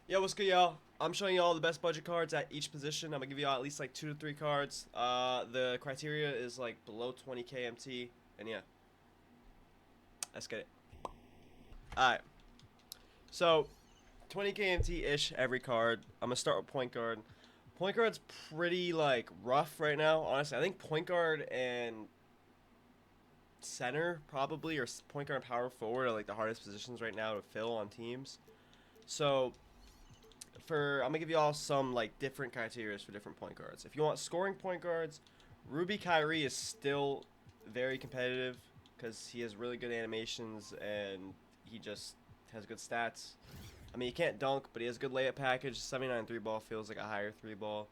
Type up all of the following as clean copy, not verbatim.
Yo, what's good, y'all? I'm showing you all the best budget cards at each position. I'm gonna give you all at least like 2 to 3 cards. The criteria is like below 20k MT, and yeah, let's get it. All right, so 20k MT ish every card. I'm gonna start with point guard. Point guard's pretty like rough right now, honestly. I think point guard and center probably, or point guard and power forward are like the hardest positions right now to fill on teams. So I'm gonna give you all some like different criteria for different point guards. If you want scoring point guards, Ruby Kyrie is still very competitive because he has really good animations and he just has good stats. I mean, he can't dunk, but he has a good layup package. 79 three ball feels like a higher three ball.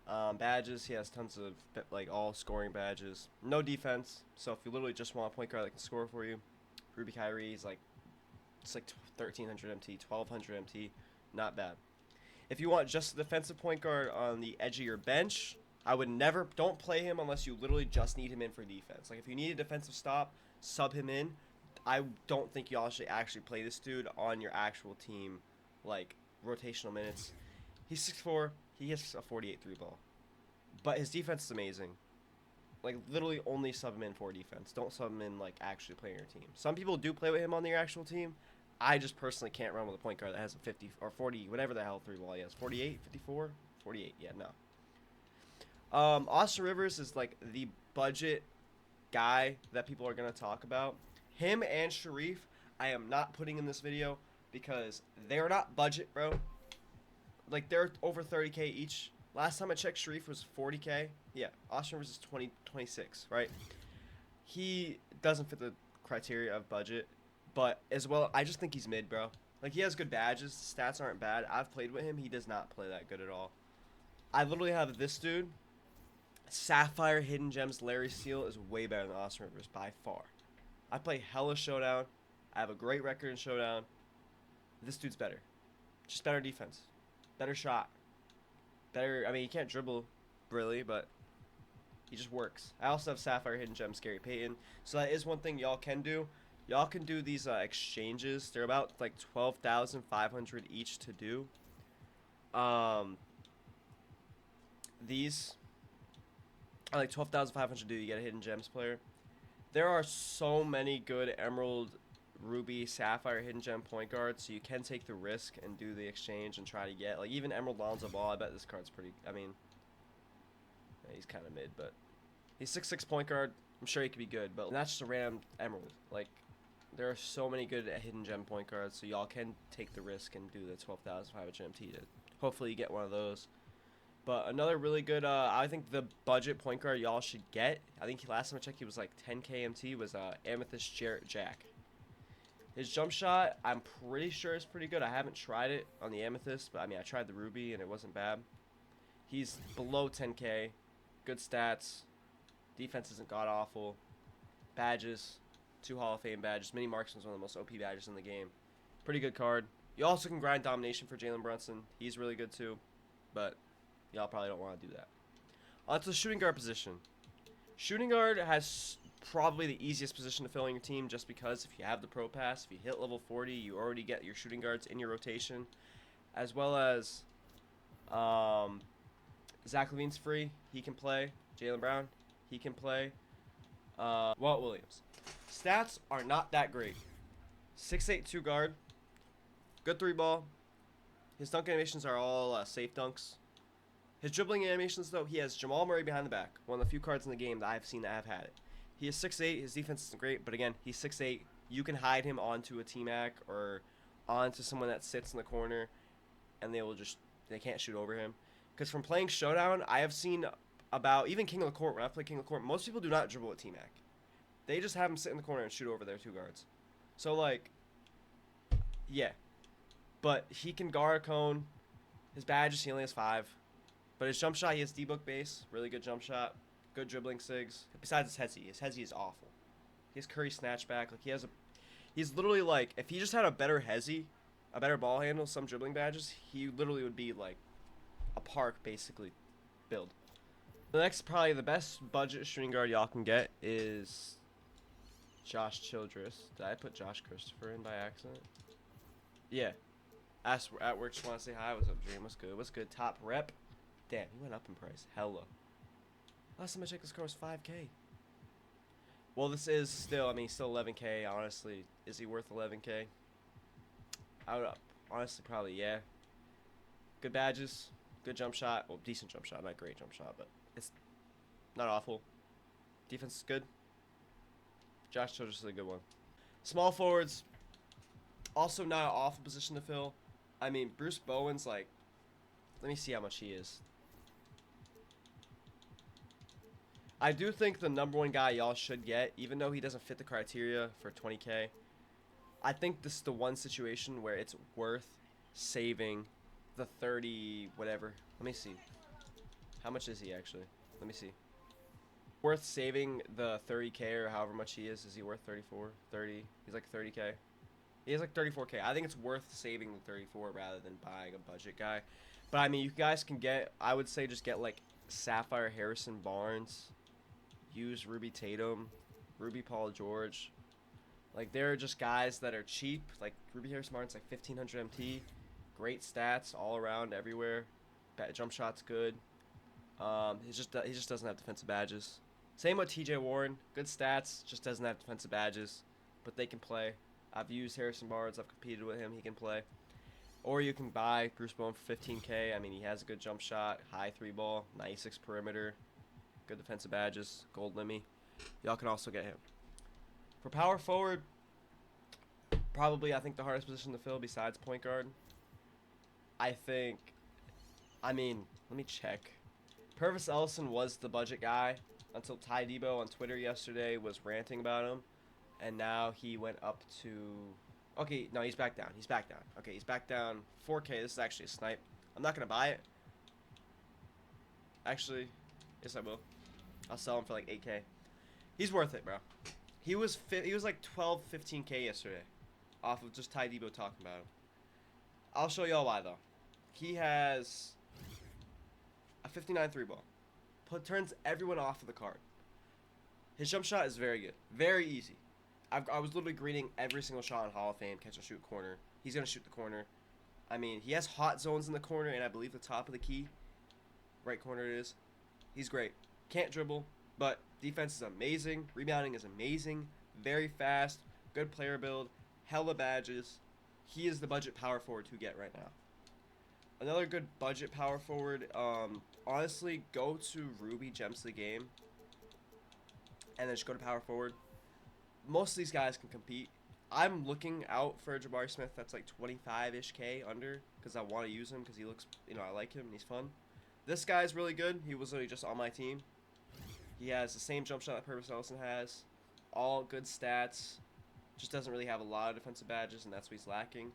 Badges, he has tons of like all scoring badges. No defense, so if you literally just want a point guard that can score for you, Ruby Kyrie is like it's like 1300 MT, 1200 MT, not bad. If you want just a defensive point guard on the edge of your bench, I would never don't play him unless you literally just need him in for defense. Like if you need a defensive stop, sub him in. I don't think y'all should actually play this dude on your actual team, like rotational minutes. He's 6'4". He hits a 48 three ball, but his defense is amazing. Like literally only sub him in for defense. Don't sub him in like actually playing your team. Some people do play with him on their actual team. I just personally can't run with a point guard that has a 50 or 40, whatever the hell three ball he has. 48, 54, 48. Yeah, no. Austin Rivers is like the budget guy that people are gonna talk about. Him and Sharif, I am not putting in this video because they're not budget, bro. Like they're over 30k each. Last time I checked, Sharif was 40k. Yeah, Austin Rivers is 26, right? He doesn't fit the criteria of budget, but as well, I just think he's mid, bro. Like he has good badges, stats aren't bad. I've played with him. He does not play that good at all. I literally have this dude. Sapphire Hidden Gems Larry Steele is way better than Austin Rivers by far. I play hella Showdown. I have a great record in Showdown. This dude's better. Just better defense. Better shot. Better, I mean, he can't dribble really, but he just works. I also have Sapphire Hidden Gem Scary Payton. So that is one thing y'all can do. Y'all can do these exchanges. They're about like 12,500 each to do. Um, these are like 12,500 to do. You get a Hidden Gems player. There are so many good Emerald, Ruby, Sapphire, Hidden Gem point guards, so you can take the risk and do the exchange and try to get like even Emerald Lonzo Ball. I bet this card's pretty. I mean, yeah, he's kind of mid, but he's 6'6" point guard. I'm sure he could be good, but that's just a random Emerald. Like, there are so many good Hidden Gem point guards, so y'all can take the risk and do the 12,500 MT to hopefully you get one of those. But another really good, I think the budget point guard y'all should get, I think last time I checked he was like 10k MT, was Amethyst Jarrett Jack. His jump shot, I'm pretty sure is pretty good. I haven't tried it on the Amethyst, but I mean, I tried the Ruby and it wasn't bad. He's below 10k, good stats, defense isn't god awful, badges, 2 Hall of Fame badges. Mini Marksman's one of the most OP badges in the game. Pretty good card. You also can grind domination for Jalen Brunson. He's really good too, but y'all probably don't want to do that. On to the shooting guard position. Shooting guard has probably the easiest position to fill in your team just because if you have the pro pass, if you hit level 40, you already get your shooting guards in your rotation, as well as Zach LaVine's free. He can play. Jaylen Brown, he can play. Walt Williams. Stats are not that great. 6'8" 2 guard. Good 3 ball. His dunk animations are all safe dunks. His dribbling animations, though, he has Jamal Murray behind the back. One of the few cards in the game that I've seen that have had it. He is 6'8". His defense isn't great, but again, he's 6'8". You can hide him onto a T-Mac or onto someone that sits in the corner, and they can't shoot over him. Because from playing Showdown, I have seen about, even King of the Court, when I play King of the Court, most people do not dribble at T-Mac. They just have him sit in the corner and shoot over their 2 guards. So, like, yeah. But he can guard a cone. His badges, he only has 5. But his jump shot, he has D-book base. Really good jump shot. Good dribbling sigs. Besides his hezzy. His hezzy is awful. He has Curry snatchback. Like, he's literally like, if he just had a better hezzy, a better ball handle, some dribbling badges, he literally would be like a park, basically, build. The next, probably the best budget shooting guard y'all can get is Josh Childress. Did I put Josh Christopher in by accident? Yeah. At work, just want to say hi. What's up, Dream? What's good? What's good? Top rep. Damn, he went up in price. Hella. Last time I checked, this car was 5K. Well, this is still, I mean, still 11K. Honestly, is he worth 11K? I would, honestly, probably, yeah. Good badges, good jump shot. Well, decent jump shot, not great jump shot, but it's not awful. Defense is good. Josh Childress is a good one. Small forwards, also not an awful position to fill. I mean, Bruce Bowen's like, let me see how much he is. I do think the number one guy y'all should get, even though he doesn't fit the criteria for 20K, I think this is the one situation where it's worth saving the 30 whatever. Let me see. How much is he actually? Let me see. Worth saving the 30K or however much he is. Is he worth 34? 30? He's like 30K. He has like 34K. I think it's worth saving the 34 rather than buying a budget guy. But I mean, you guys can get, I would say just get like Sapphire Harrison Barnes. Use Ruby Tatum, Ruby Paul George. Like, they're just guys that are cheap. Like, Ruby Harrison Barnes, like 1500 MT. Great stats all around, everywhere. Jump shot's good. He just doesn't have defensive badges. Same with TJ Warren. Good stats, just doesn't have defensive badges. But they can play. I've used Harrison Barnes. I've competed with him. He can play. Or you can buy Bruce Bowen for 15K. I mean, he has a good jump shot, high three ball, 96 perimeter. Good defensive badges, gold limmy. Y'all can also get him. For power forward, probably I think the hardest position to fill besides point guard. I mean, let me check. Purvis Ellison was the budget guy until Ty Debo on Twitter yesterday was ranting about him. And now he went up to... Okay, no, he's back down. He's back down. Okay, he's back down 4K. This is actually a snipe. I'm not going to buy it. Actually, yes I will. I'll sell him for like 8K. He's worth it, bro. He was like 12, 15K yesterday, off of just Ty Debo talking about him. I'll show y'all why though. He has a 59 three ball. Turns everyone off of the card. His jump shot is very good, very easy. I was literally greeting every single shot in Hall of Fame, catch and shoot corner. He's gonna shoot the corner. I mean, he has hot zones in the corner, and I believe the top of the key, right corner it is. He's great. Can't dribble, but defense is amazing. Rebounding is amazing. Very fast. Good player build. Hella badges. He is the budget power forward to get right now. Another good budget power forward. Honestly, go to Ruby Gems of the Game, and then just go to power forward. Most of these guys can compete. I'm looking out for a Jabari Smith that's like 25-ish K under, because I want to use him because he looks, I like him and he's fun. This guy's really good. He was literally just on my team. He has the same jump shot that Purvis Ellison has. All good stats. Just doesn't really have a lot of defensive badges, and that's what he's lacking.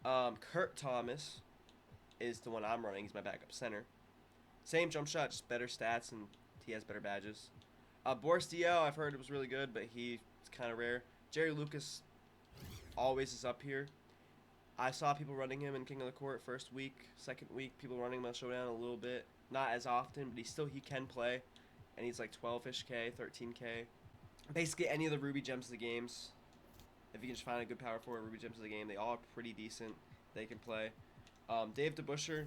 Kurt Thomas is the one I'm running. He's my backup center. Same jump shot, just better stats, and he has better badges. Boris Diaw, I've heard it was really good, but he's kind of rare. Jerry Lucas always is up here. I saw people running him in King of the Court first week, second week. People running him on Showdown a little bit. Not as often, but he can play. And he's like 12-ish K, 13K. Basically, any of the Ruby Gems of the games, if you can just find a good power forward Ruby Gems of the game, they all are pretty decent. They can play. Dave DeBuscher,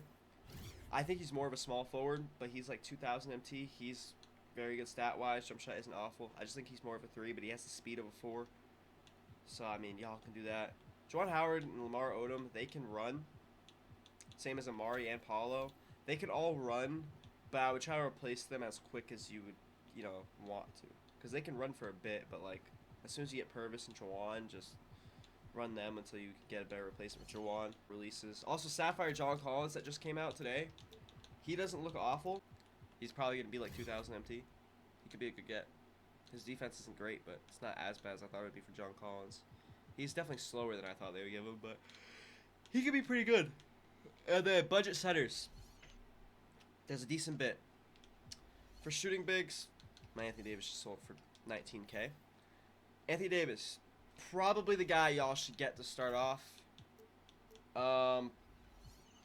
I think he's more of a small forward, but he's like 2,000 MT. He's very good stat-wise. Jump shot isn't awful. I just think he's more of a 3, but he has the speed of a 4. So, I mean, y'all can do that. Juwan Howard and Lamar Odom, they can run. Same as Amari and Paulo. They can all run, but I would try to replace them as quick as you would, want to. Because they can run for a bit, but, like, as soon as you get Purvis and Juwan, just run them until you get a better replacement. Juwan releases. Also, Sapphire John Collins that just came out today. He doesn't look awful. He's probably going to be like 2,000 MT. He could be a good get. His defense isn't great, but it's not as bad as I thought it would be for John Collins. He's definitely slower than I thought they would give him, but he could be pretty good. The budget setters. There's a decent bit. For shooting bigs, my Anthony Davis just sold for 19K. Anthony Davis, probably the guy y'all should get to start off.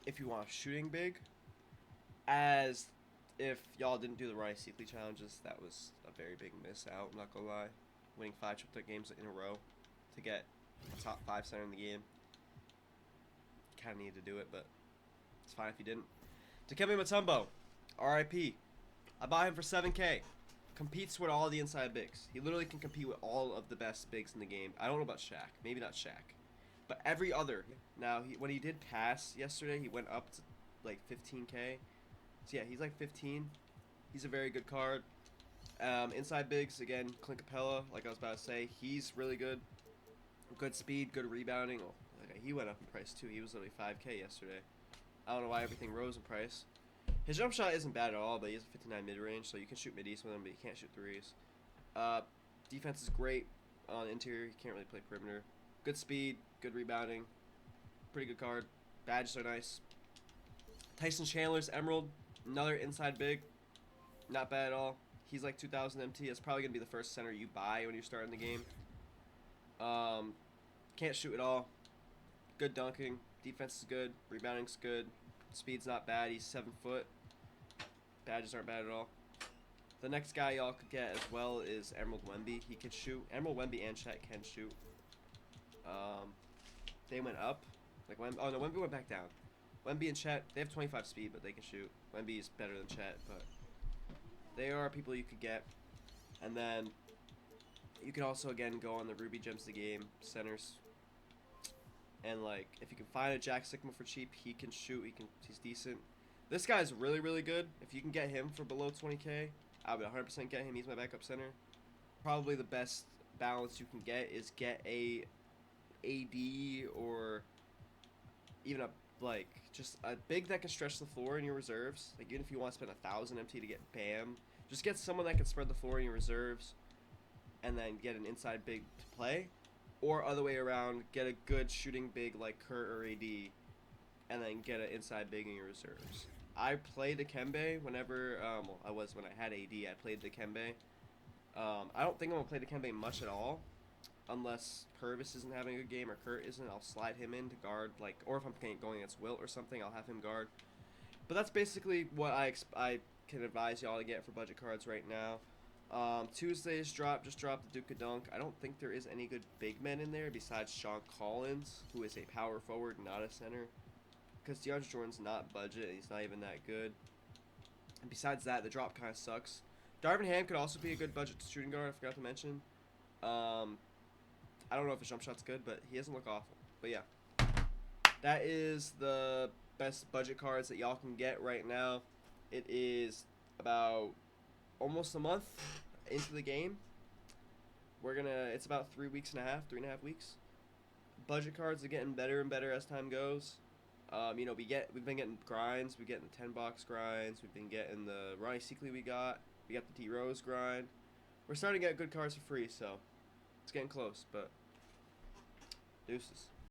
If you want a shooting big. As if y'all didn't do the Ronnie Seakley challenges, that was a very big miss out, I'm not gonna lie. Winning 5 triple threat games in a row to get a top 5 center in the game. kind of needed to do it, but it's fine if you didn't. Dikembe Mutombo, RIP. I bought him for 7K. Competes with all the inside bigs. He literally can compete with all of the best bigs in the game. I don't know about Shaq. Maybe not Shaq. But every other. Now, when he did pass yesterday, he went up to like 15K. So yeah, he's like 15. He's a very good card. Inside bigs, again, Clint Capella, like I was about to say. He's really good. Good speed, good rebounding. Oh, okay, he went up in price too. He was literally 5K yesterday. I don't know why everything rose in price. His jump shot isn't bad at all, but he has a 59 mid-range, so you can shoot mid-east with him, but you can't shoot threes. Defense is great on interior. He can't really play perimeter. Good speed, good rebounding. Pretty good card. Badges are nice. Tyson Chandler's Emerald, another inside big. Not bad at all. He's like 2,000 MT. That's probably going to be the first center you buy when you're starting the game. Can't shoot at all. Good dunking. Defense is good. Rebounding's good. Speed's not bad. He's 7 foot. Badges aren't bad at all. The next guy y'all could get as well is Emerald Wemby. He can shoot. Emerald Wemby and Chet can shoot. They went up. Like oh no, Wemby went back down. Wemby and Chet, they have 25 speed, but they can shoot. Wemby is better than Chet, but they are people you could get. And then you can also again go on the Ruby Gems the game centers. And like if you can find a Jack Sigma for cheap, he can shoot. He's decent. This guy's really, really good. If you can get him for below 20K, I would 100% get him. He's my backup center. Probably the best balance you can get is get a AD or even just a big that can stretch the floor in your reserves. Like even if you want to spend 1,000 MT to get Bam, just get someone that can spread the floor in your reserves, and then get an inside big to play, or other way around, get a good shooting big like Kurt or AD, and then get an inside big in your reserves. I played Dikembe whenever when I had AD. I played Dikembe. I don't think I'm gonna play Dikembe much at all, unless Purvis isn't having a good game or Kurt isn't. I'll slide him in to guard, or if I'm going against Wilt or something, I'll have him guard. But that's basically what I can advise y'all to get for budget cards right now. Tuesday's just dropped the Duke of Dunk. I don't think there is any good big men in there besides Sean Collins, who is a power forward, not a center. Because DeAndre Jordan's not budget, and he's not even that good. And besides that, the drop kind of sucks. Darvin Ham could also be a good budget shooting guard, I forgot to mention. I don't know if his jump shot's good, but he doesn't look awful. But yeah, that is the best budget cards that y'all can get right now. It is about almost a month into the game. It's about 3.5 weeks. Budget cards are getting better and better as time goes. We've been getting grinds. We're getting the 10-box grinds. We've been getting the Ronnie Seekley we got the D Rose grind. We're starting to get good cards for free, so it's getting close, but deuces.